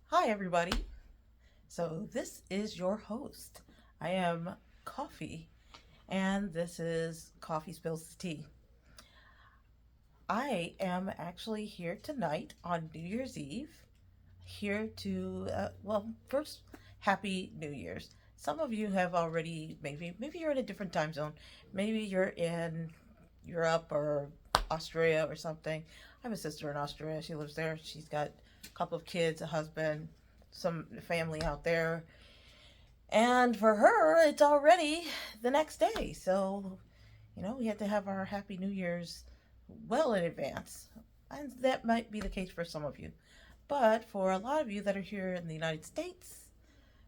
Hi, everybody. So, this is your host. I am Coffee, and this is Coffee Spills the Tea. I am actually here tonight on New Year's Eve, here to, first, Happy New Year's. Some of you have already, maybe you're in a different time zone. Maybe you're in Europe or Australia or something. I have a sister in Australia. She lives there. She's got a couple of kids, a husband, some family out there. And for her, it's already the next day. So, we had to have our Happy New Year's well in advance. And that might be the case for some of you. But for a lot of you that are here in the United States,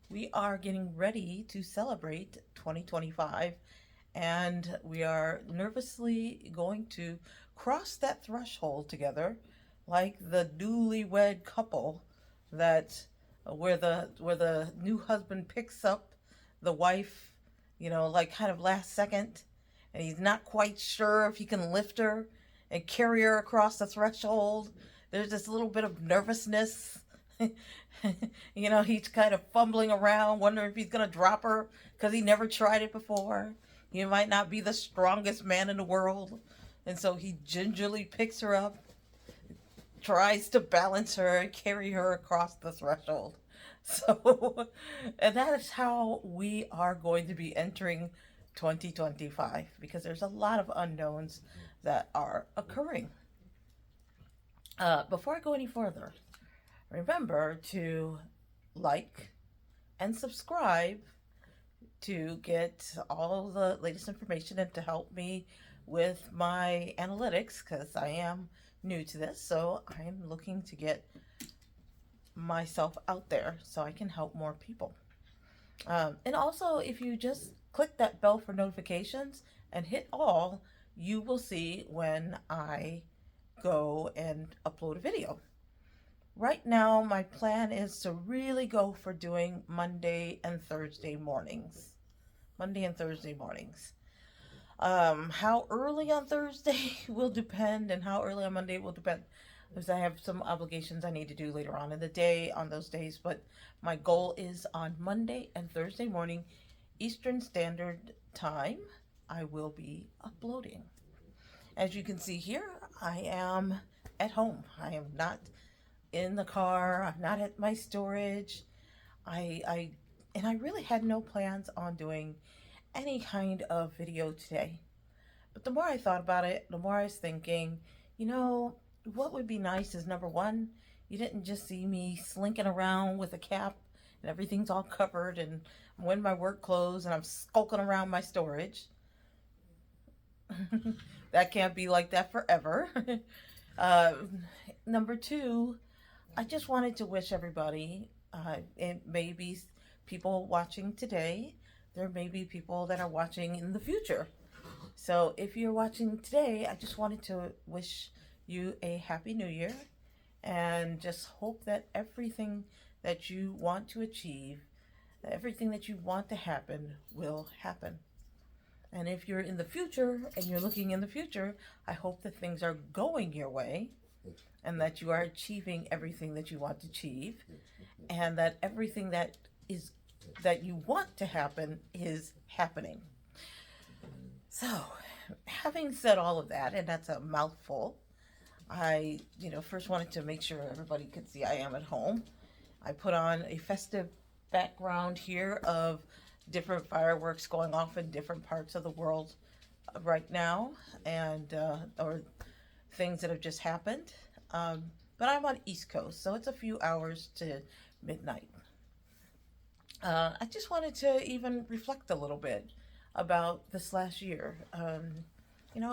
we are getting ready to celebrate 2025. And we are nervously going to cross that threshold together like the newlywed couple that where the new husband picks up the wife, like kind of last second, and he's not quite sure if he can lift her and carry her across the threshold. There's this little bit of nervousness. He's kind of fumbling around, wondering if he's going to drop her because he never tried it before. He might not be the strongest man in the world. And so he gingerly picks her up, tries to balance her and carry her across the threshold. So, and that is how we are going to be entering 2025 because there's a lot of unknowns that are occurring. Before I go any further, remember to like and subscribe to get all the latest information and to help me with my analytics because I am new to this. So I'm looking to get myself out there so I can help more people. And also, if you just click that bell for notifications and hit all, you will see when I go and upload a video. Right now, my plan is to really go for doing Monday and Thursday mornings. Monday and Thursday mornings. How early on Thursday will depend, and how early on Monday will depend, because I have some obligations I need to do later on in the day on those days. But my goal is on Monday and Thursday morning, Eastern Standard Time, I will be uploading. As you can see here, I am at home. I am not in the car. I'm not at my storage. I and I really had no plans on doing any kind of video today. But the more I thought about it, the more I was thinking, what would be nice is number one, you didn't just see me slinking around with a cap and everything's all covered and I'm wearing my work clothes and I'm skulking around my storage. That can't be like that forever. uh, Number two, I just wanted to wish everybody, and maybe people watching today, there may be people that are watching in the future. So if you're watching today, I just wanted to wish you a happy new year and just hope that everything that you want to achieve, everything that you want to happen will happen. And if you're in the future and you're looking in the future, I hope that things are going your way and that you are achieving everything that you want to achieve and that everything that you want to happen is happening. So, having said all of that, and that's a mouthful, I, first wanted to make sure everybody could see I am at home. I put on a festive background here of different fireworks going off in different parts of the world right now, and or things that have just happened. But I'm on East Coast, so it's a few hours to midnight. I just wanted to even reflect a little bit about this last year. It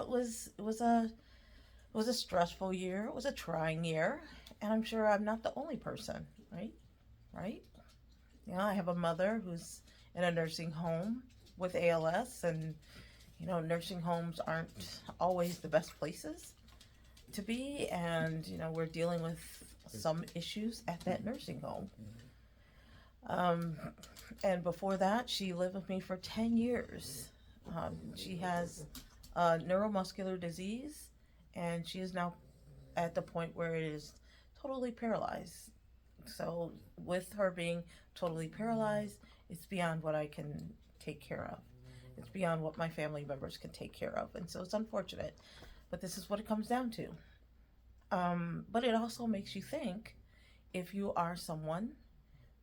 was a stressful year. It was a trying year, and I'm sure I'm not the only person, right? Right? I have a mother who's in a nursing home with ALS, and nursing homes aren't always the best places to be, and we're dealing with some issues at that nursing home. Um, and before that, she lived with me for 10 years. She has neuromuscular disease, and she is now at the point where it is totally paralyzed So with her being totally paralyzed, it's beyond what I can take care of. It's beyond what my family members can take care of. And so it's unfortunate, but this is what it comes down to. But it also makes you think, if you are someone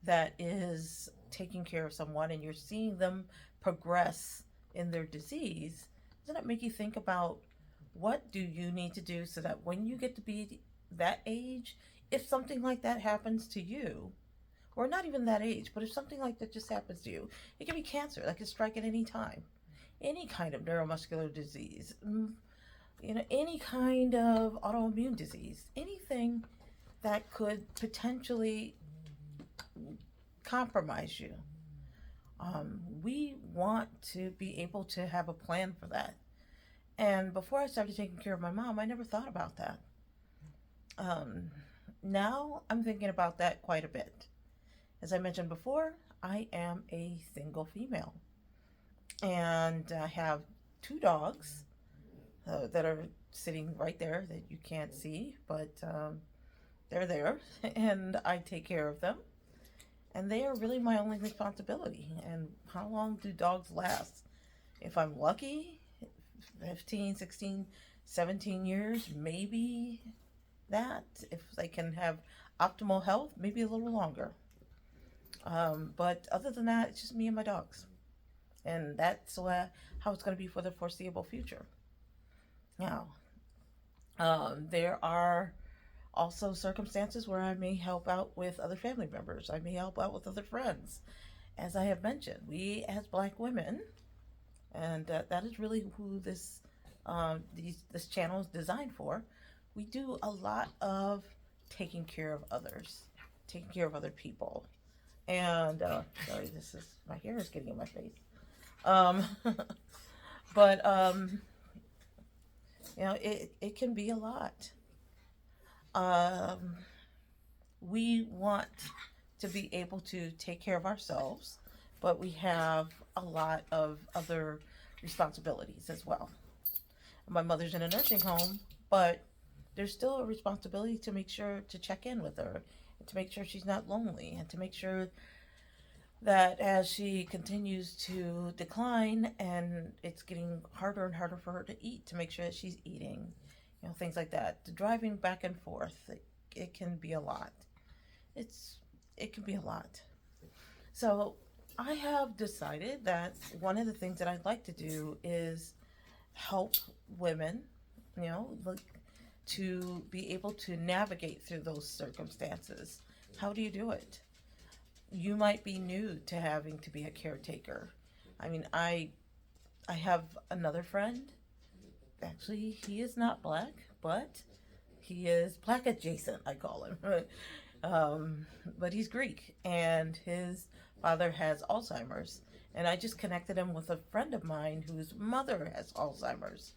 that is taking care of someone and you're seeing them progress in their disease, doesn't it make you think about what do you need to do so that when you get to be that age, if something like that happens to you, or not even that age, but if something like that just happens to you, it can be cancer that can strike at any time, any kind of neuromuscular disease, any kind of autoimmune disease, anything that could potentially compromise you. We want to be able to have a plan for that. And before I started taking care of my mom, I never thought about that. Now I'm thinking about that quite a bit. As I mentioned before, I am a single female. And I have two dogs that are sitting right there that you can't see, but they're there. And I take care of them. And they are really my only responsibility. And how long do dogs last? If I'm lucky, 15, 16, 17 years, maybe that. If they can have optimal health, maybe a little longer. But other than that, it's just me and my dogs. And that's how it's going to be for the foreseeable future. Now, there are also circumstances where I may help out with other family members. I may help out with other friends. As I have mentioned, we as Black women, and that is really who this channel is designed for. We do a lot of taking care of others, taking care of other people. And sorry, my hair is getting in my face. But it can be a lot. We want to be able to take care of ourselves, but we have a lot of other responsibilities as well. My mother's in a nursing home, but there's still a responsibility to make sure to check in with her, and to make sure she's not lonely, and to make sure that as she continues to decline and it's getting harder and harder for her to eat, to make sure that she's eating, things like that. The driving back and forth, it can be a lot. It can be a lot. So I have decided that one of the things that I'd like to do is help women, to be able to navigate through those circumstances. How do you do it? You might be new to having to be a caretaker. I mean, I have another friend. Actually, he is not Black, but he is Black adjacent, I call him. But he's Greek, and his father has Alzheimer's. And I just connected him with a friend of mine whose mother has Alzheimer's.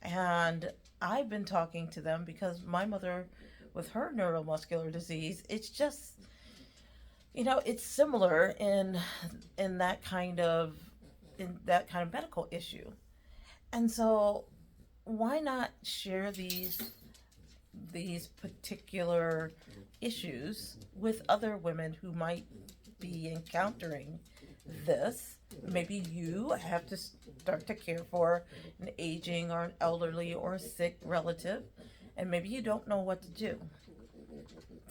And I've been talking to them because my mother, with her neuromuscular disease, it's just, it's similar in that kind of medical issue. And so why not share these particular issues with other women who might be encountering this? Maybe you have to start to care for an aging or an elderly or a sick relative, and maybe you don't know what to do.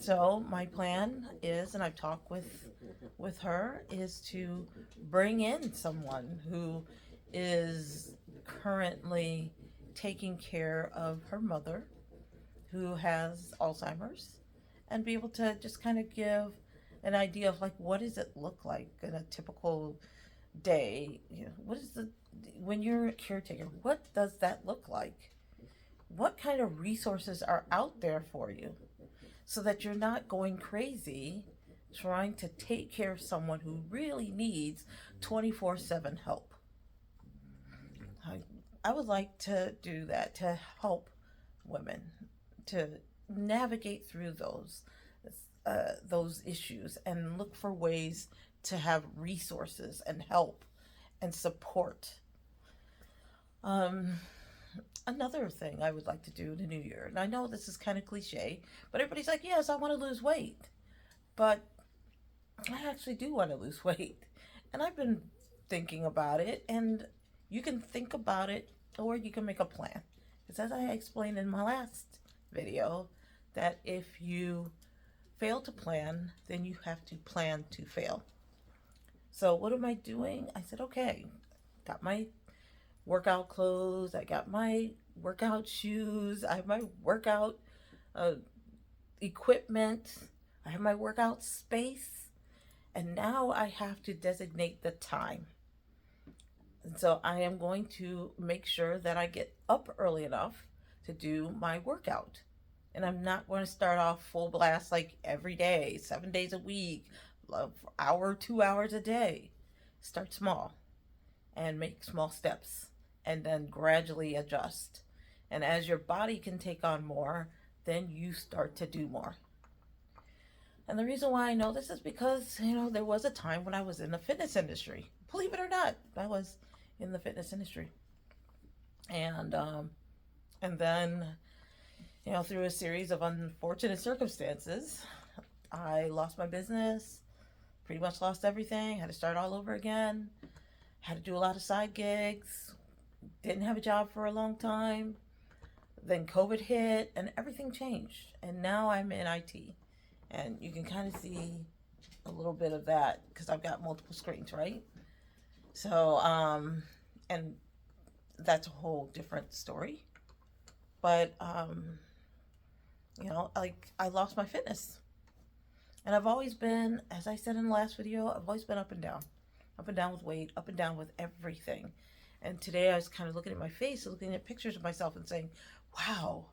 So my plan is, and I've talked with her, is to bring in someone who is currently taking care of her mother who has Alzheimer's, and be able to just kind of give an idea of what does it look like in a typical day. When you're a caretaker, what does that look like? What kind of resources are out there for you, so that you're not going crazy trying to take care of someone who really needs 24/7 help. I would like to do that, to help women to navigate through those issues and look for ways to have resources and help and support. Another thing I would like to do in the new year, and I know this is kind of cliche, but everybody's like, yes, I want to lose weight. but I actually do want to lose weight. And I've been thinking about it, and you can think about it or you can make a plan. Because as I explained in my last video, that if you fail to plan, then you have to plan to fail. So what am I doing? I said, okay, got my workout clothes, I got my workout shoes, I have my workout uh, equipment, I have my workout space, and now I have to designate the time. And so I am going to make sure that I get up early enough to do my workout. And I'm not going to start off full blast like every day, 7 days a week, hour, 2 hours a day. Start small and make small steps and then gradually adjust. And as your body can take on more, then you start to do more. And the reason why I know this is because, there was a time when I was in the fitness industry. Believe it or not, I was in the fitness industry. And then, through a series of unfortunate circumstances, I lost my business, pretty much lost everything, had to start all over again, had to do a lot of side gigs, didn't have a job for a long time. Then COVID hit and everything changed. And now I'm in IT. And you can kind of see a little bit of that because I've got multiple screens, right? So, and that's a whole different story. But, like I lost my fitness. And I've always been, as I said in the last video, I've always been up and down with weight, up and down with everything. And today I was kind of looking at my face, looking at pictures of myself and saying, wow,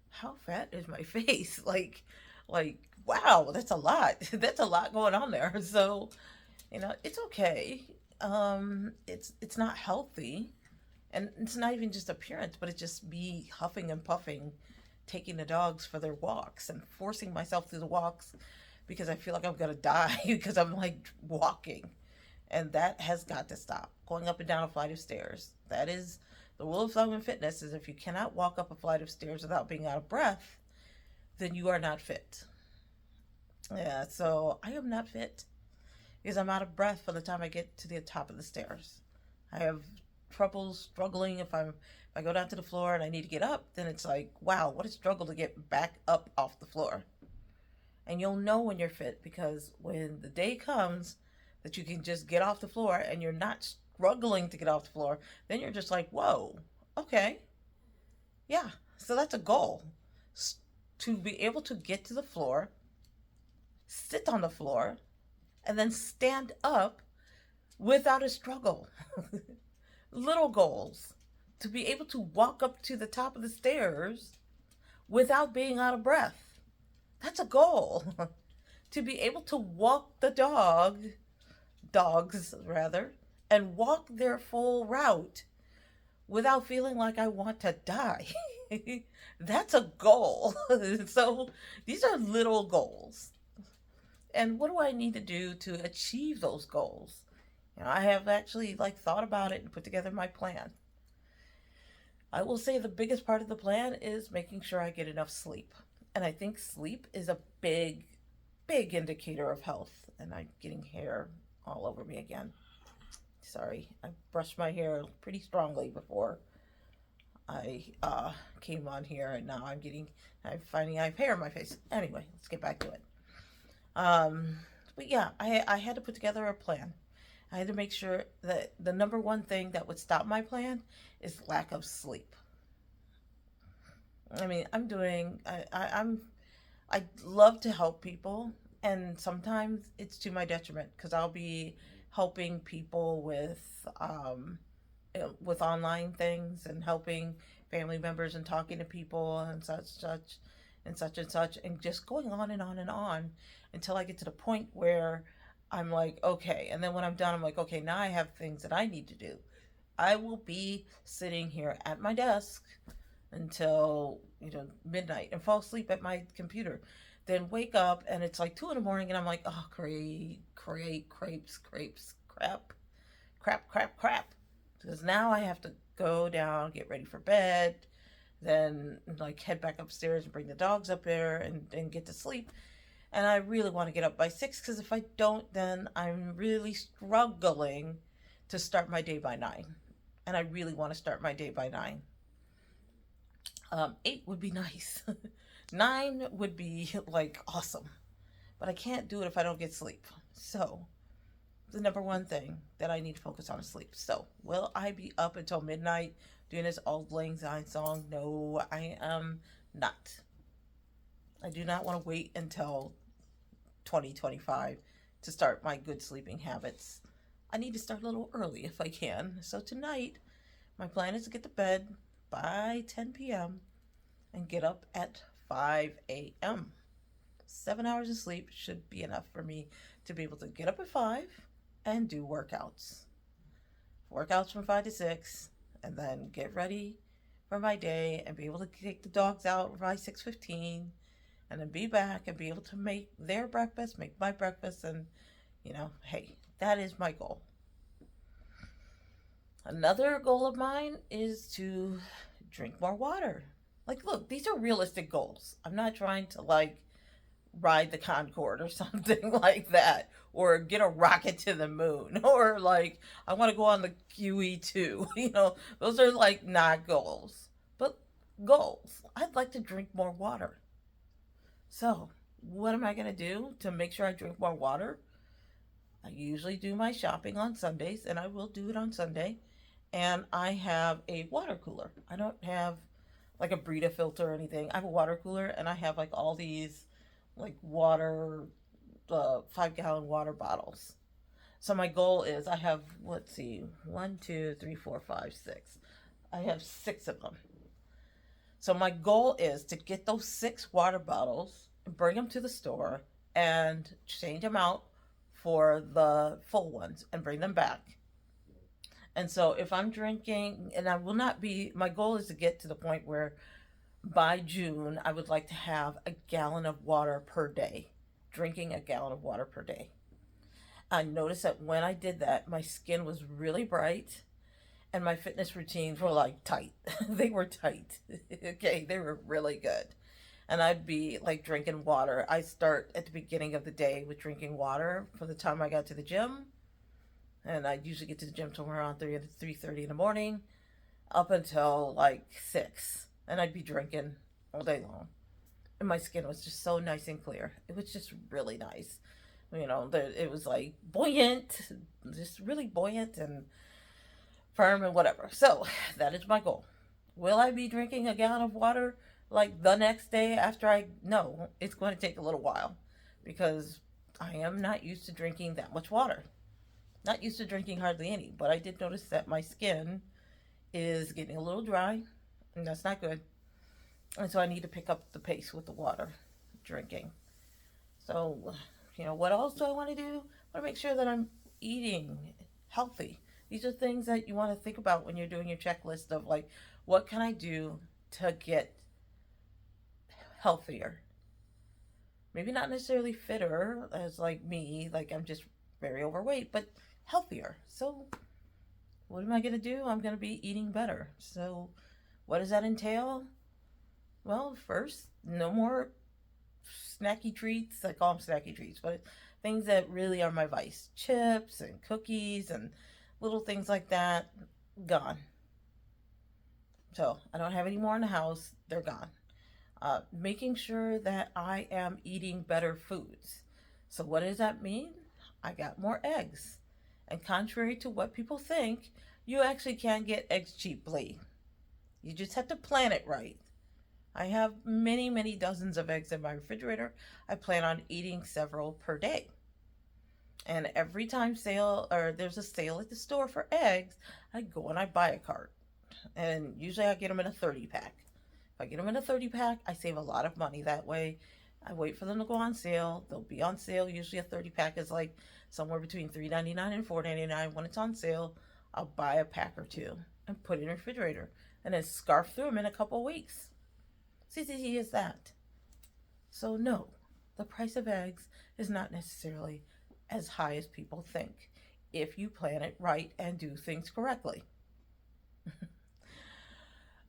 how fat is my face? Like, wow, that's a lot. That's a lot going on there. So, it's okay. It's not healthy. And it's not even just appearance, but it's just me huffing and puffing, taking the dogs for their walks and forcing myself through the walks because I feel like I'm going to die because I'm like walking. And that has got to stop. Going up and down a flight of stairs. That is the rule of thumb in fitness, is if you cannot walk up a flight of stairs without being out of breath, then you are not fit. Yeah, so I am not fit because I'm out of breath by the time I get to the top of the stairs. I have trouble struggling if I go down to the floor and I need to get up, then it's like, wow, what a struggle to get back up off the floor. And you'll know when you're fit because when the day comes that you can just get off the floor and you're not struggling to get off the floor, then you're just like, whoa, okay. Yeah, so that's a goal. To be able to get to the floor, sit on the floor, and then stand up without a struggle. Little goals. To be able to walk up to the top of the stairs without being out of breath. That's a goal. To be able to walk the dogs rather, and walk their full route without feeling like I want to die. That's a goal. So these are little goals. And what do I need to do to achieve those goals? I have actually thought about it and put together my plan. I will say the biggest part of the plan is making sure I get enough sleep. And I think sleep is a big, big indicator of health. And I'm getting hair all over me again. Sorry, I brushed my hair pretty strongly before I came on here, and now I'm finding I have hair on my face. Anyway, let's get back to it. But yeah, I had to put together a plan. I had to make sure that the number one thing that would stop my plan is lack of sleep. I mean, I love to help people, and sometimes it's to my detriment because I'll be helping people with online things and helping family members and talking to people and such and just going on and on and on until I get to the point where I'm like, okay. And then when I'm done, I'm like, okay, now I have things that I need to do. I will be sitting here at my desk until, midnight and fall asleep at my computer. Then wake up and it's like 2 a.m. and I'm like, oh, crepes, crap. Because now I have to go down, get ready for bed, then head back upstairs and bring the dogs up there and get to sleep. And I really want to get up by 6 because if I don't, then I'm really struggling to start my day by 9. And I really want to start my day by 9. 8 would be nice. 9 would be like awesome. But I can't do it if I don't get sleep. So, the number one thing that I need to focus on is sleep. So, will I be up until midnight doing this Auld Lang Syne song? No, I am not. I do not want to wait until 2025 to start my good sleeping habits. I need to start a little early if I can. So tonight, my plan is to get to bed by 10 p.m. and get up at 5 a.m. 7 hours of sleep should be enough for me to be able to get up at 5 and do workouts. Workouts from 5 to 6, and then get ready for my day and be able to take the dogs out by 6:15, and then be back and be able to make their breakfast, make my breakfast, and hey, that is my goal. Another goal of mine is to drink more water. Like, look, these are realistic goals. I'm not trying to ride the Concorde or something like that, or get a rocket to the moon, or I want to go on the QE2. Those are not goals, but goals. I'd like to drink more water. So, what am I going to do to make sure I drink more water? I usually do my shopping on Sundays, and I will do it on Sunday. And I have a water cooler. I don't have a Brita filter or anything. I have a water cooler, and I have all these water, 5-gallon water bottles. So my goal is I have, let's see, 1, 2, 3, 4, 5, 6. I have 6 of them. So my goal is to get those 6 water bottles, bring them to the store, and change them out for the full ones and bring them back. And so if I'm drinking, and I will not be, my goal is to get to the point where by June, I would like to have a gallon of water per day, drinking a gallon of water per day. I noticed that when I did that, my skin was really bright and my fitness routines were tight. They were tight. Okay, they were really good. And I'd be drinking water. I start at the beginning of the day with drinking water from the time I got to the gym. And I'd usually get to the gym somewhere around 3:30 in the morning up until 6. And I'd be drinking all day long. And my skin was just so nice and clear. It was just really nice. It was buoyant, just really buoyant and firm and whatever. So that is my goal. Will I be drinking a gallon of water the next day after no, it's going to take a little while because I am not used to drinking that much water. Not used to drinking hardly any, but I did notice that my skin is getting a little dry, and that's not good. And so I need to pick up the pace with the water drinking. So, what else do I want to do? I want to make sure that I'm eating healthy. These are things that you want to think about when you're doing your checklist of what can I do to get healthier? Maybe not necessarily fitter as me, I'm just very overweight, but healthier. So what am I going to do? I'm going to be eating better. So what does that entail? Well, first, no more snacky treats. I call them snacky treats, but things that really are my vice. Chips and cookies and little things like that, gone. So I don't have any more in the house. They're gone. Making sure that I am eating better foods. So what does that mean? I got more eggs. And contrary to what people think, you actually can get eggs cheaply. You just have to plan it right. I have many, many dozens of eggs in my refrigerator. I plan on eating several per day. And every time there's a sale at the store for eggs, I go and I buy a cart. And usually I get them in a 30-pack. If I get them in a 30-pack, I save a lot of money that way. I wait for them to go on sale. They'll be on sale. Usually a 30-pack is somewhere between $3.99 and $4.99. When it's on sale, I'll buy a pack or 2 and put it in the refrigerator. And then scarf through them in a couple of weeks. See is that. So no, the price of eggs is not necessarily as high as people think if you plan it right and do things correctly.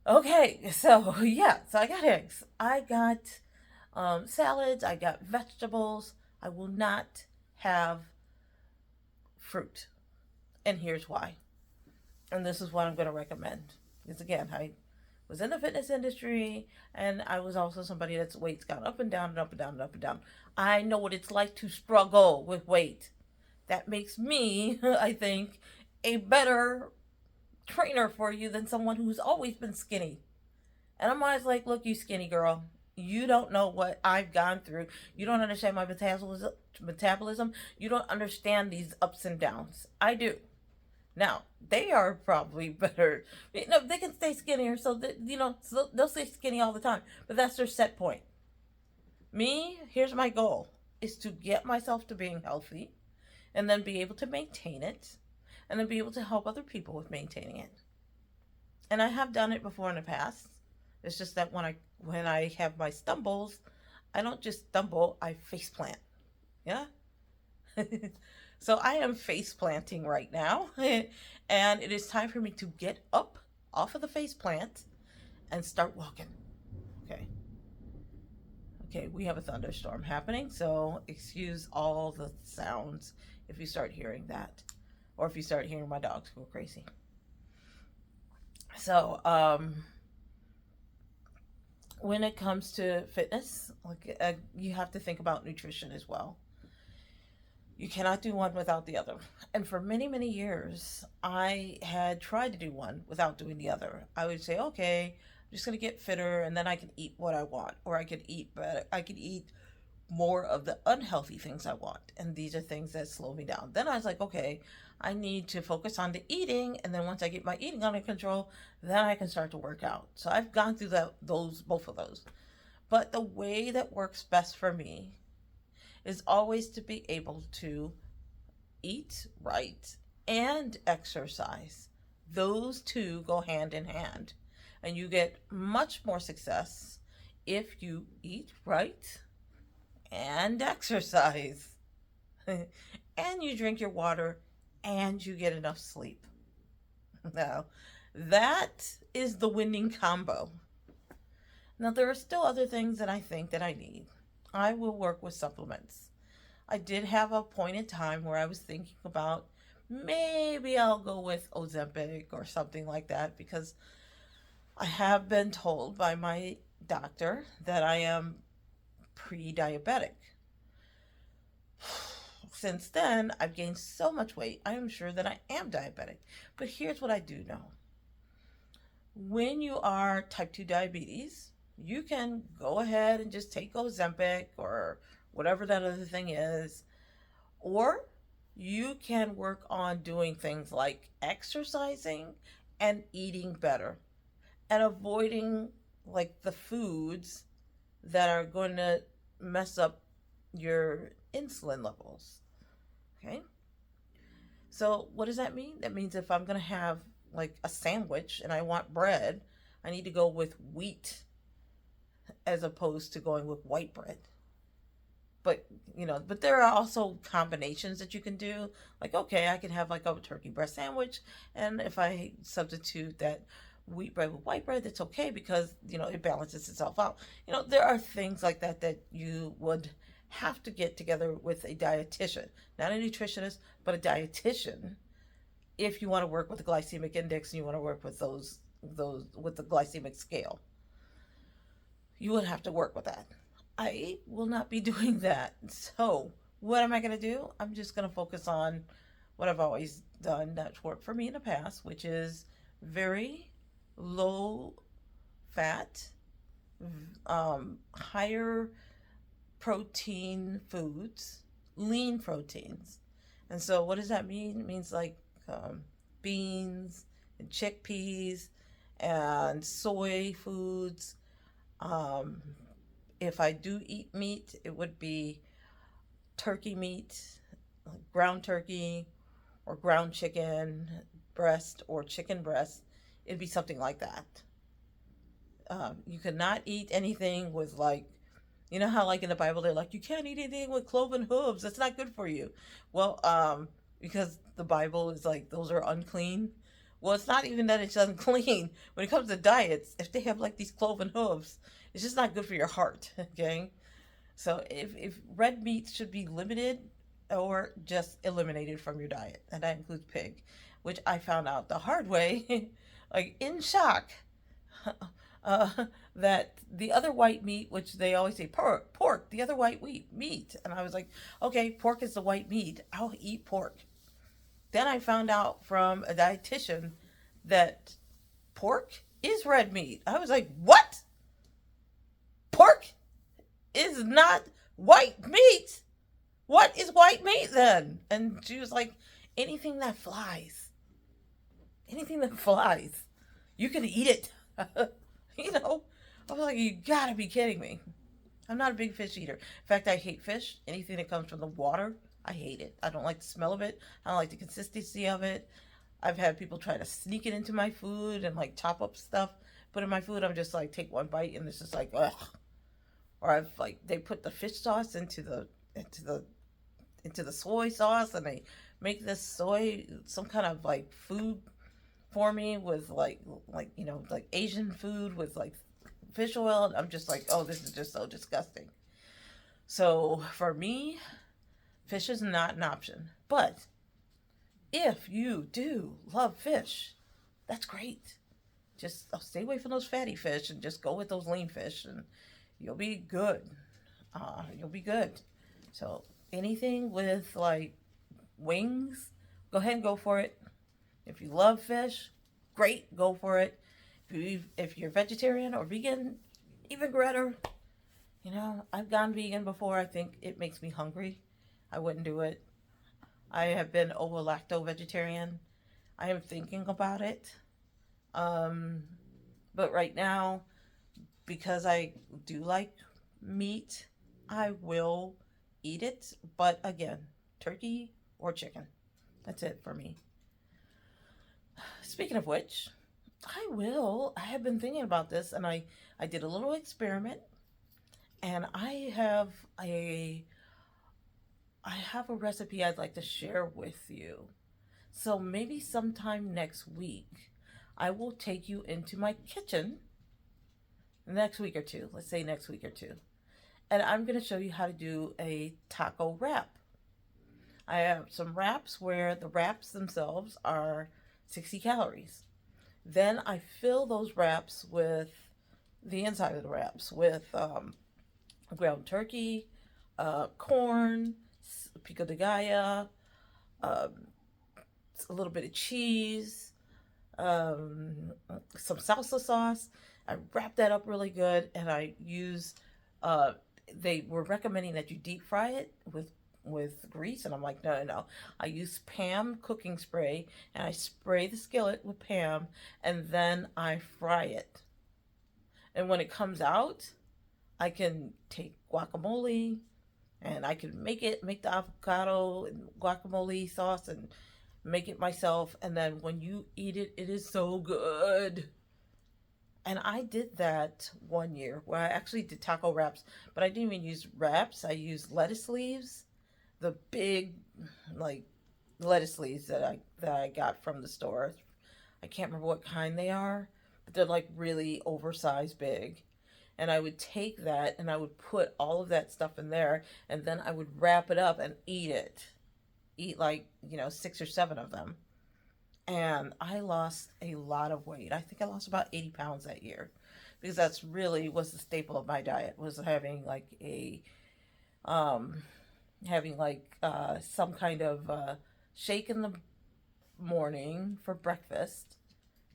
Okay, so I got eggs. I got Salads, I got vegetables. I will not have fruit. And here's why. And this is what I'm going to recommend. Because again, I was in the fitness industry and I was also somebody that's weight's gone up and down and up and down and up and down. I know what it's like to struggle with weight. That makes me, I think, a better trainer for you than someone who's always been skinny. And I'm always like, look, you skinny girl, you don't know what I've gone through. You don't understand my metabolism. You don't understand these ups and downs. I do. Now, they are probably better. You know, they can stay skinnier, so that, so they'll stay skinny all the time. But that's their set point. Me, here's my goal, is to get myself to being healthy and then be able to maintain it and then be able to help other people with maintaining it. And I have done it before in the past. It's just that when I have my stumbles, I don't just stumble, I face plant. Yeah? So I am face planting right now. And it is time for me to get up off of the face plant and start walking. Okay. Okay, we have a thunderstorm happening, so excuse all the sounds if you start hearing that. Or if you start hearing my dogs go crazy. So, when it comes to fitness, you have to think about nutrition as well. You cannot do one without the other. And for many, many years, I had tried to do one without doing the other. I would say, okay, I'm just going to get fitter and then I can eat what I want. Or I could eat better. I could eat more of the unhealthy things I want. And these are things that slow me down. Then I was like, okay, I need to focus on the eating. And then once I get my eating under control, then I can start to work out. So I've gone through both of those. But the way that works best for me is always to be able to eat right and exercise. Those two go hand in hand. And you get much more success if you eat right and exercise. And you drink your water and you get enough sleep. Now, that is the winning combo. Now, there are still other things that I think that I need. I will work with supplements. I did have a point in time where I was thinking about maybe I'll go with Ozempic or something like that because I have been told by my doctor that I am pre-diabetic. Since then, I've gained so much weight, I am sure that I am diabetic. But here's what I do know. When you are type 2 diabetes, you can go ahead and just take Ozempic or whatever that other thing is, or you can work on doing things like exercising and eating better and avoiding like the foods that are going to mess up your insulin levels. Okay? So what does that mean? That means if I'm going to have like a sandwich and I want bread, I need to go with wheat as opposed to going with white bread. But there are also combinations that you can do. Like, okay, I can have like a turkey breast sandwich, and if I substitute that wheat bread with white bread, that's okay because, it balances itself out. There are things like that that you would have to get together with a dietitian, not a nutritionist, but a dietitian, if you want to work with the glycemic index and you want to work with those with the glycemic scale. You would have to work with that. I will not be doing that. So, what am I going to do? I'm just going to focus on what I've always done that's worked for me in the past, which is very low fat, higher protein foods, lean proteins. And so, what does that mean? It means like beans and chickpeas and soy foods. If I do eat meat, it would be turkey meat, like ground turkey or ground chicken breast or chicken breast. It'd be something like that. You cannot eat anything with how like in the Bible they're like, you can't eat anything with cloven hooves. That's not good for you. Well, because the Bible is like, those are unclean. Well, it's not even that it's unclean. When it comes to diets, if they have like these cloven hooves, it's just not good for your heart, okay? So if red meat should be limited or just eliminated from your diet, and that includes pig, which I found out the hard way, like in shock, uh, that the other white meat, which they always say pork, the other white meat, and I was like, okay, pork is the white meat. I'll eat pork. Then I found out from a dietitian that pork is red meat. I was like, what? Pork is not white meat. What is white meat then? And she was like, anything that flies. Anything that flies. You can eat it. you know? I was like, you gotta be kidding me. I'm not a big fish eater. In fact, I hate fish. Anything that comes from the water, I hate it. I don't like the smell of it. I don't like the consistency of it. I've had people try to sneak it into my food and like chop up stuff, put in my food. I'm just like, take one bite and it's just like, ugh. Or I've like, they put the fish sauce into the soy sauce, and they make this soy some kind of like food for me with like like Asian food with like fish oil. And I'm just like, oh, this is just so disgusting. So for me, fish is not an option. But if you do love fish, that's great. Just stay away from those fatty fish and just go with those lean fish, and you'll be good. You'll be good. So anything with like wings, go ahead and go for it. If you love fish, great, go for it. If you're vegetarian or vegan, even better. I've gone vegan before. I think it makes me hungry. I wouldn't do it. I have been over lacto vegetarian. I am thinking about it. Um, but right now, because I do like meat, I will eat it. But again, turkey or chicken. That's it for me. Speaking of which, I have been thinking about this, and I did a little experiment, and I have a recipe I'd like to share with you. So maybe sometime next week, I will take you into my kitchen next week or two. Let's say next week or two. And I'm going to show you how to do a taco wrap. I have some wraps where the wraps themselves are 60 calories. Then I fill those wraps with the inside of the wraps with ground turkey, corn, pico de gallo, um, a little bit of cheese, um, some salsa sauce. I wrap that up really good, and I use. Uh, they were recommending that you deep fry it with grease, and I'm like, no, no, no. I use Pam cooking spray, and I spray the skillet with Pam, and then I fry it. And when it comes out, I can take guacamole, and I can make the avocado and guacamole sauce and make it myself. And then when you eat it, it is so good. And I did that one year where I actually did taco wraps, but I didn't even use wraps. I used lettuce leaves, the big like lettuce leaves that I got from the store. I can't remember what kind they are, but they're like really oversized big. And I would take that and I would put all of that stuff in there, and then I would wrap it up and eat it. Eat like, 6 or 7 of them. And I lost a lot of weight. I think I lost about 80 pounds that year, because that's really was the staple of my diet, was um having like some kind of shake in the morning for breakfast,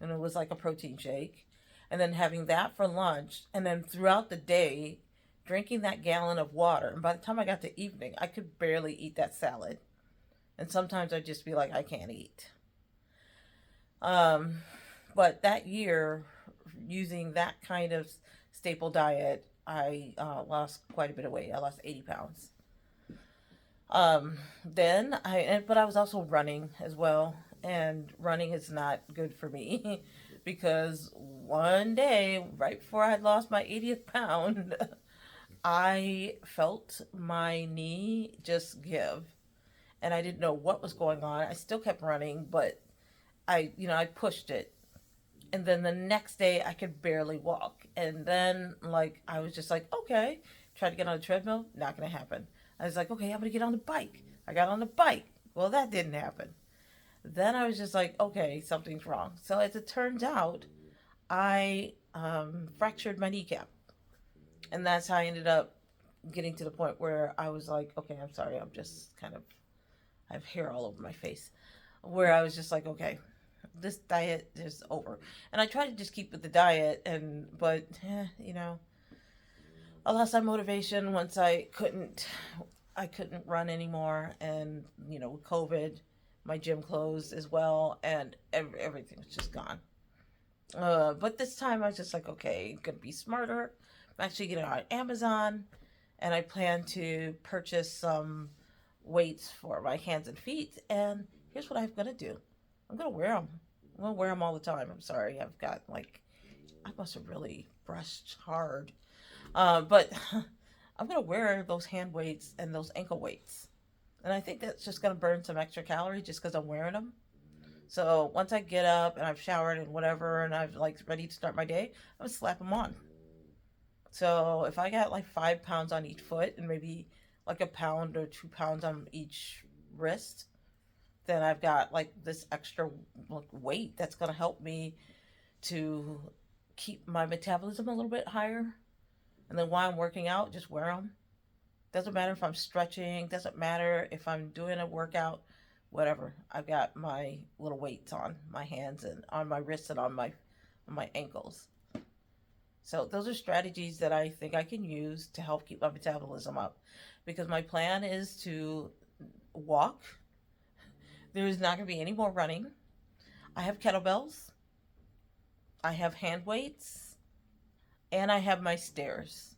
and it was like a protein shake, and then having that for lunch, and then throughout the day drinking that gallon of water. And by the time I got to evening, I could barely eat that salad, and sometimes I'd just be like, I can't eat. um but that year, using that kind of staple diet, I lost quite a bit of weight. I lost 80 pounds. But I was also running as well, and running is not good for me because one day, right before I lost my 80th pound, I felt my knee just give, and I didn't know what was going on. I still kept running, but I pushed it, and then the next day I could barely walk, and then like I was just like, okay, Tried to get on the treadmill, not gonna happen. I was like, okay, I'm gonna get on the bike. I got on the bike. Well, that didn't happen. Then I was just like, okay, something's wrong. So as it turns out, I fractured my kneecap, and that's how I ended up getting to the point where I was like, okay, I'm sorry, I'm just kind of, I have hair all over my face, where I was just like, okay, this diet is over. And I tried to just keep with the diet, but I lost that motivation once I couldn't run anymore, and with COVID, my gym closed as well, and everything was just gone. But this time I was just like, okay, gonna be smarter. I'm actually getting on Amazon, and I plan to purchase some weights for my hands and feet. And here's what I'm gonna do: I'm gonna wear them. I'm gonna wear them all the time. I'm sorry, I've got I must have really brushed hard, but I'm gonna wear those hand weights and those ankle weights, and I think that's just gonna burn some extra calories just because I'm wearing them. So once I get up and I've showered and whatever, and I'm ready to start my day, I'm gonna slap them on. So if I got 5 pounds on each foot and maybe a pound or 2 pounds on each wrist, then I've got this extra weight that's gonna help me to keep my metabolism a little bit higher. And then while I'm working out, just wear them. Doesn't matter if I'm stretching, doesn't matter if I'm doing a workout, whatever. I've got my little weights on my hands and on my wrists and on my ankles. So those are strategies that I think I can use to help keep my metabolism up, because my plan is to walk. There is not going to be any more running. I have kettlebells. I have hand weights, and I have my stairs.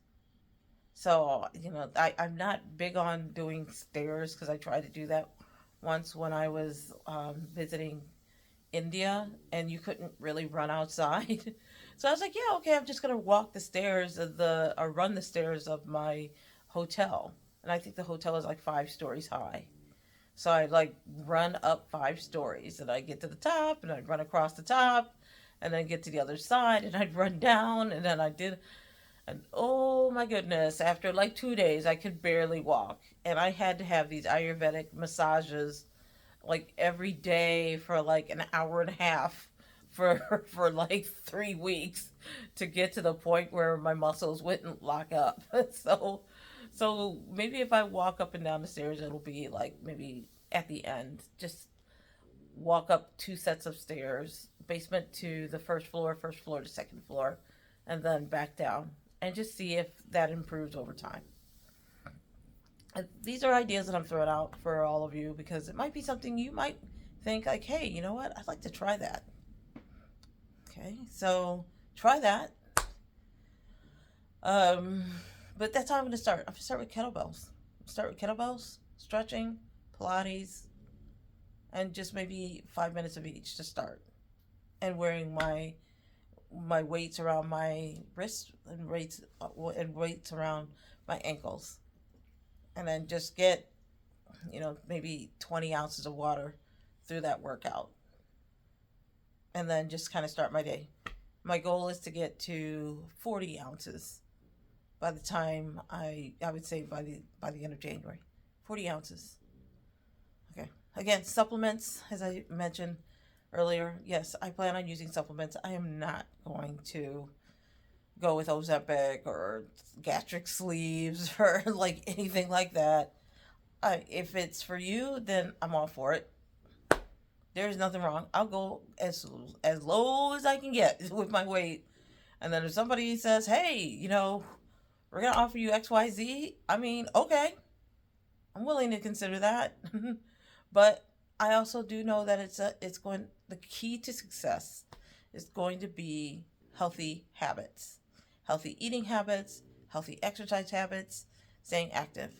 So, I'm not big on doing stairs because I tried to do that once when I was visiting India, and you couldn't really run outside. So I was like, yeah, okay, I'm just gonna walk the stairs or run the stairs of my hotel. And I think the hotel is 5 stories high. So I'd run up 5 stories, and I'd get to the top, and I'd run across the top, and then get to the other side, and I'd run down, and then I did. And oh my goodness, after 2 days, I could barely walk. And I had to have these Ayurvedic massages every day for an hour and a half for 3 weeks to get to the point where my muscles wouldn't lock up. So maybe if I walk up and down the stairs, it'll be maybe at the end, just walk up 2 sets of stairs, basement to the first floor to second floor, and then back down, and just see if that improves over time. And these are ideas that I'm throwing out for all of you, because it might be something you might think hey, you know what? I'd like to try that. Okay, so try that. But that's how I'm going to start. I'm going to start with kettlebells. Stretching, Pilates, and just maybe 5 minutes of each to start. And wearing my weights around my wrists and weights around my ankles. And then just get, maybe 20 ounces of water through that workout. And then just kind of start my day. My goal is to get to 40 ounces by the time I would say by the end of January. 40 ounces. Okay. Again, supplements, as I mentioned earlier, yes, I plan on using supplements. I am not going to go with Ozempic or gastric sleeves or anything like that. If it's for you, then I'm all for it. There's nothing wrong. I'll go as low as I can get with my weight. And then if somebody says, hey, we're going to offer you XYZ, I mean, okay. I'm willing to consider that. But I also do know that the key to success is going to be healthy habits. Healthy eating habits, healthy exercise habits, staying active.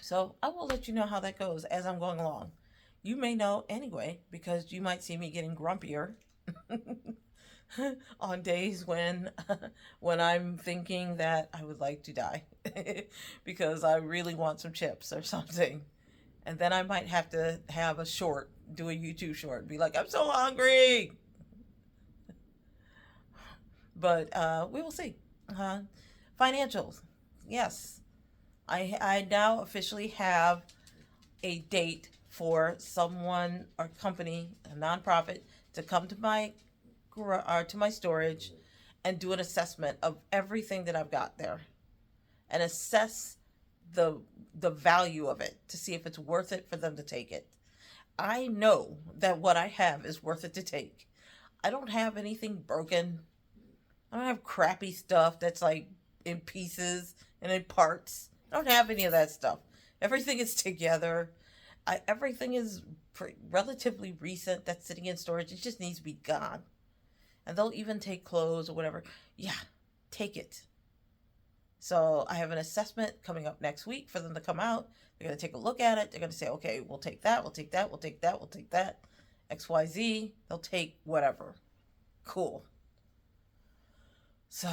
So I will let you know how that goes as I'm going along. You may know anyway, because you might see me getting grumpier on days when I'm thinking that I would like to die because I really want some chips or something. And then I might have to have do a YouTube short, and be like, I'm so hungry. But we will see. Financials. Yes. I now officially have a date for someone or company, a nonprofit, to come to my or to my storage and do an assessment of everything that I've got there and assess the the value of it to see if it's worth it for them to take it. I know that what I have is worth it to take. I don't have anything broken. I don't have crappy stuff that's like in pieces and in parts. I don't have any of that stuff. Everything is together. Everything is relatively recent that's sitting in storage. It just needs to be gone. And they'll even take clothes or whatever. Yeah, take it. So I have an assessment coming up next week for them to come out. They're going to take a look at it. They're going to say, okay, we'll take that, we'll take that, we'll take that, we'll take that. XYZ, they'll take whatever. Cool. So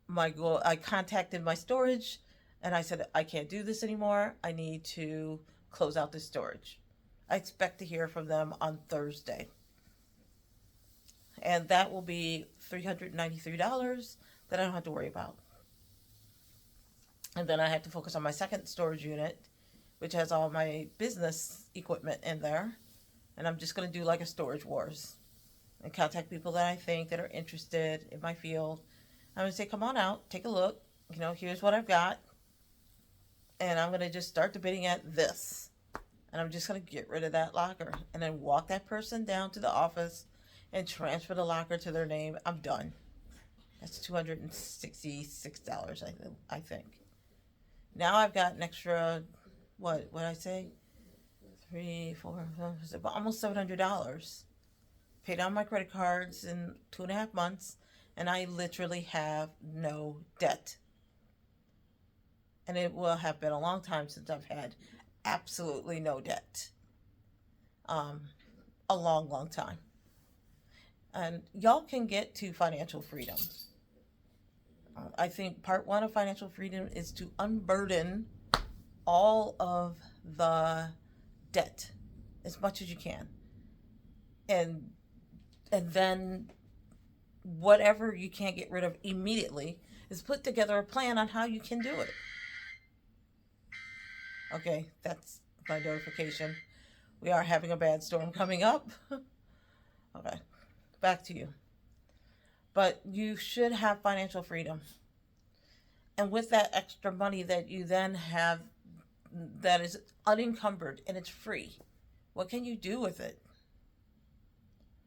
my goal, I contacted my storage and I said, I can't do this anymore. I need to close out this storage. I expect to hear from them on Thursday. And that will be $393 that I don't have to worry about. And then I have to focus on my second storage unit, which has all my business equipment in there. And I'm just going to do like a storage wars and contact people that I think that are interested in my field. I'm going to say, come on out, take a look. You know, here's what I've got. And I'm going to just start debating at this. And I'm just going to get rid of that locker and then walk that person down to the office and transfer the locker to their name. I'm done. That's $266, I think. Now I've got an extra, what did I say? 3, 4, 5, almost $700. Paid on my credit cards in 2.5 months, and I literally have no debt. And it will have been a long time since I've had absolutely no debt. A long, long time. And y'all can get to financial freedom. I think part 1 of financial freedom is to unburden all of the debt as much as you can. And then whatever you can't get rid of immediately is put together a plan on how you can do it. Okay, that's my notification. We are having a bad storm coming up. Okay, back to you. But you should have financial freedom. And with that extra money that you then have that is unencumbered and it's free, what can you do with it?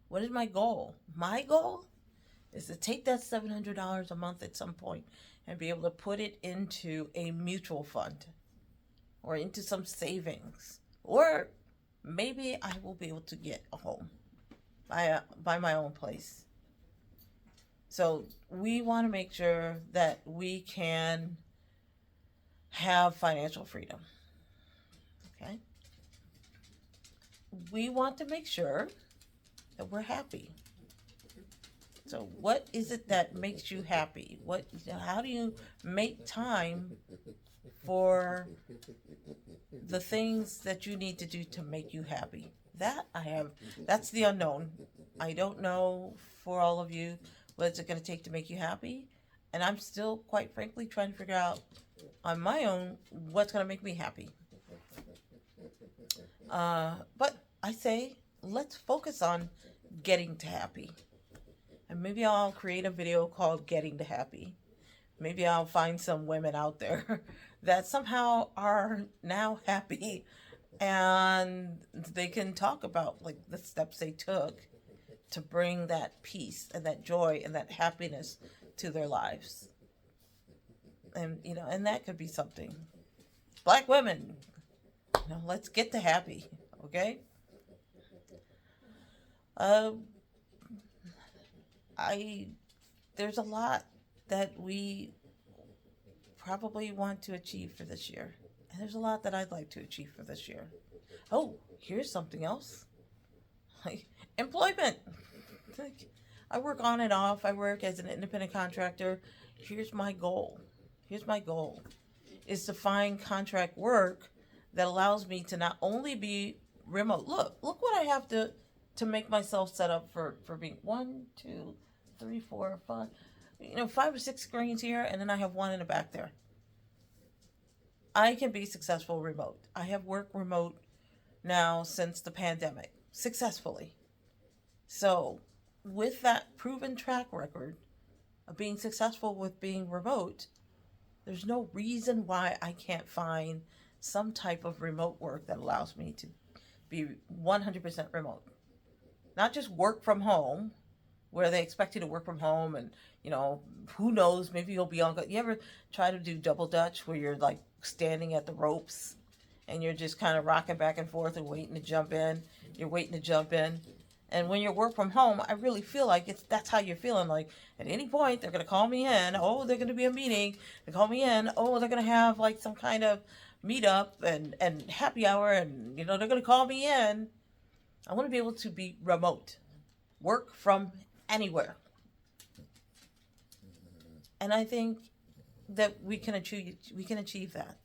What is my goal? My goal is to take that $700 a month at some point and be able to put it into a mutual fund or into some savings. Or maybe I will be able to get a home, buy my own place. So we want to make sure that we can have financial freedom. Okay? We want to make sure that we're happy. So what is it that makes you happy? How do you make time for the things that you need to do to make you happy? That's the unknown. I don't know for all of you what is it going to take to make you happy, and I'm still, quite frankly, trying to figure out on my own what's going to make me happy. But I say, let's focus on getting to happy. And maybe I'll create a video called Getting to Happy. Maybe I'll find some women out there that somehow are now happy and they can talk about like the steps they took to bring that peace and that joy and that happiness to their lives. And, and that could be something. Black women, let's get to happy, okay? There's a lot that we probably want to achieve for this year. And there's a lot that I'd like to achieve for this year. Oh, here's something else. Employment. I work on and off. I work as an independent contractor. Here's my goal. Is to find contract work that allows me to not only be remote. Look what I have to make myself set up for being 1, 2, 3, 4, 5. 5 or 6 screens here, and then I have one in the back there. I can be successful remote. I have worked remote now since the pandemic successfully. So, with that proven track record of being successful with being remote, there's no reason why I can't find some type of remote work that allows me to be 100% remote. Not just work from home, where they expect you to work from home and, who knows, maybe you'll be on. You ever try to do double dutch where you're like standing at the ropes and you're just kind of rocking back and forth and waiting to jump in? You're waiting to jump in. And when you work from home, I really feel like that's how you're feeling. Like at any point, they're going to call me in. Oh, they're going to be a meeting. They call me in. Oh, they're going to have like some kind of meetup and happy hour. And, they're going to call me in. I want to be able to be remote, work from anywhere. And I think that we can achieve that.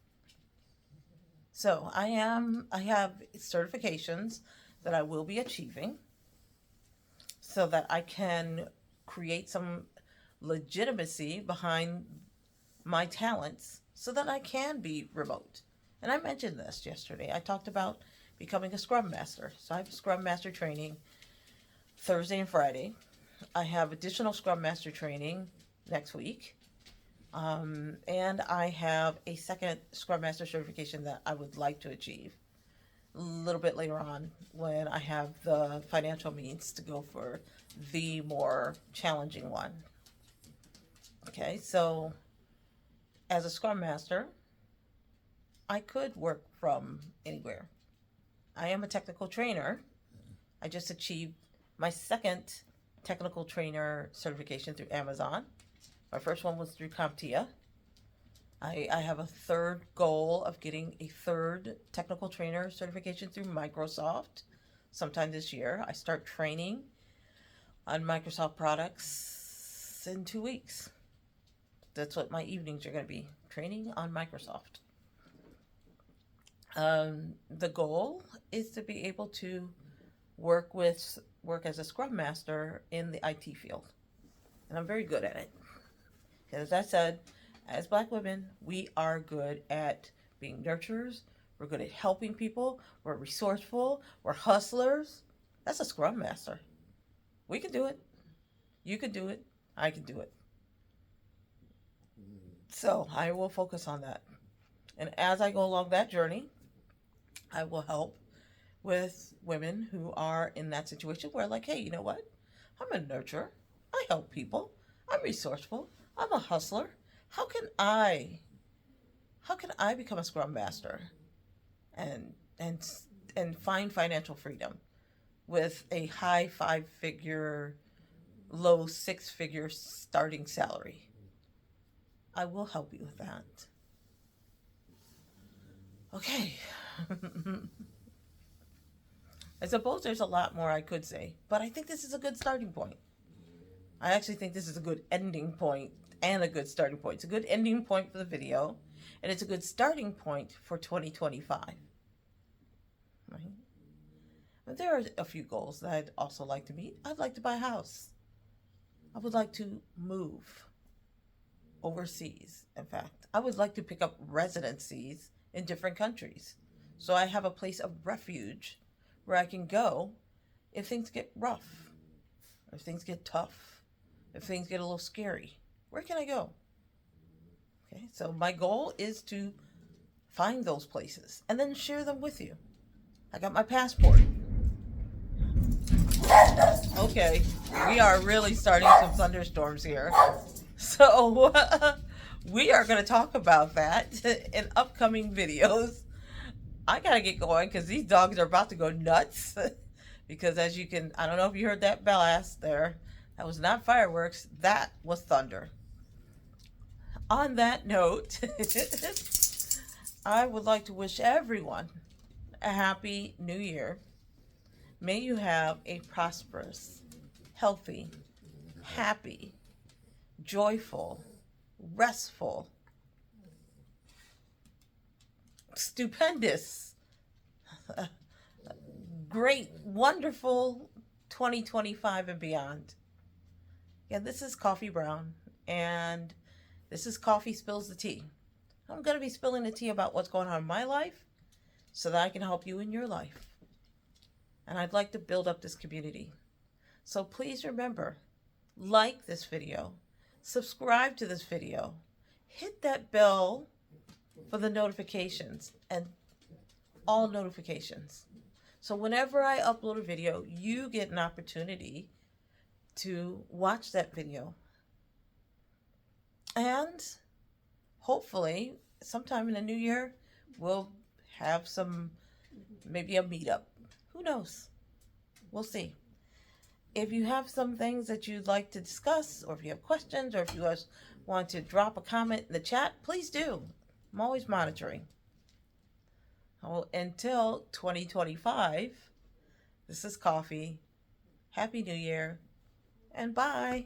So I have certifications that I will be achieving so that I can create some legitimacy behind my talents so that I can be remote. And I mentioned this yesterday. I talked about becoming a Scrum Master. So I have Scrum Master training Thursday and Friday. I have additional Scrum Master training next week. And I have a second Scrum Master certification that I would like to achieve a little bit later on when I have the financial means to go for the more challenging one. Okay, so as a Scrum Master, I could work from anywhere. I am a technical trainer. I just achieved my second technical trainer certification through Amazon. My first one was through CompTIA. I have a third goal of getting a third technical trainer certification through Microsoft sometime this year. I start training on Microsoft products in 2 weeks. That's what my evenings are going to be, training on Microsoft. The goal is to be able to work as a Scrum Master in the IT field. And I'm very good at it. As I said, as Black women, we are good at being nurturers. We're good at helping people. We're resourceful. We're hustlers. That's a Scrum Master. We can do it. You can do it. I can do it. So I will focus on that. And as I go along that journey, I will help with women who are in that situation where, like, hey, you know what? I'm a nurturer. I help people. I'm resourceful. I'm a hustler. How can I become a Scrum Master and find financial freedom with a high 5-figure, low 6-figure starting salary? I will help you with that. Okay. I suppose there's a lot more I could say, but I think this is a good starting point. I actually think this is a good ending point and a good starting point. It's a good ending point for the video, and it's a good starting point for 2025. Right? But there are a few goals that I'd also like to meet. I'd like to buy a house. I would like to move overseas, in fact. I would like to pick up residencies in different countries, so I have a place of refuge where I can go if things get rough, if things get tough, if things get a little scary. Where can I go? Okay, so my goal is to find those places and then share them with you. I got my passport. Okay, we are really starting some thunderstorms here. So we are going to talk about that in upcoming videos. I got to get going because these dogs are about to go nuts. Because as you can, I don't know if you heard that blast there. That was not fireworks. That was thunder. On that note, I would like to wish everyone a happy new year. May you have a prosperous, healthy, happy, joyful, restful, stupendous, great, wonderful 2025 and beyond. Yeah, this is Coffee Brown, and this is Coffee Spills the Tea. I'm going to be spilling the tea about what's going on in my life so that I can help you in your life. And I'd like to build up this community. So please remember, like this video, subscribe to this video, hit that bell for the notifications and all notifications. So whenever I upload a video, you get an opportunity to watch that video. And hopefully, sometime in the new year, we'll have maybe a meetup. Who knows? We'll see. If you have some things that you'd like to discuss, or if you have questions, or if you guys want to drop a comment in the chat, please do. I'm always monitoring. Oh, until 2025, this is Coffee. Happy New Year, and bye.